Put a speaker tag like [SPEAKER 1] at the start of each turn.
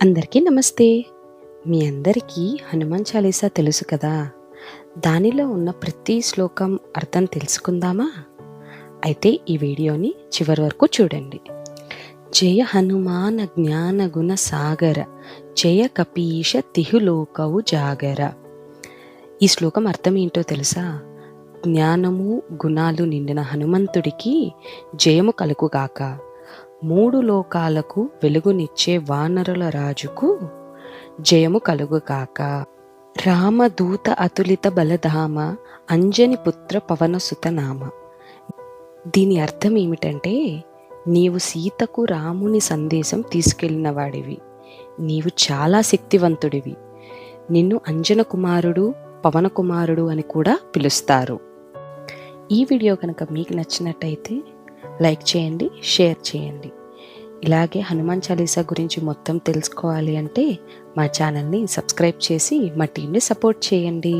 [SPEAKER 1] అందరికీ నమస్తే. మీ అందరికీ హనుమాన్ చాలీసా తెలుసు కదా! దానిలో ఉన్న ప్రతి శ్లోకం అర్థం తెలుసుకుందామా? అయితే ఈ వీడియోని చివరి వరకు చూడండి. జయ హనుమాన జ్ఞాన గుణ సాగర, జయ కపీశ తిహులోకవు జాగర. ఈ శ్లోకం అర్థం ఏంటో తెలుసా? జ్ఞానము గుణాలు నిండిన హనుమంతుడికి జయము కలుగుగాక. 3 లోకాలకు వెలుగునిచ్చే వానరుల రాజుకు జయము కలుగుగాక. రామదూత అతులిత బలధామ, అంజని పుత్ర పవనసుత నామ. దీని అర్థం ఏమిటంటే, నీవు సీతకు రాముని సందేశం తీసుకెళ్లిన వాడివి. నీవు చాలా శక్తివంతుడివి. నిన్ను అంజన కుమారుడు, పవన కుమారుడు అని కూడా పిలుస్తారు. ఈ వీడియో కనుక మీకు నచ్చినట్టయితే లైక్ చేయండి, షేర్ చేయండి. ఇలాగే హనుమాన్ చాలీసా గురించి మొత్తం తెలుసుకోవాలి అంటే మా ఛానల్ని సబ్స్క్రైబ్ చేసి మా టీంని సపోర్ట్ చేయండి.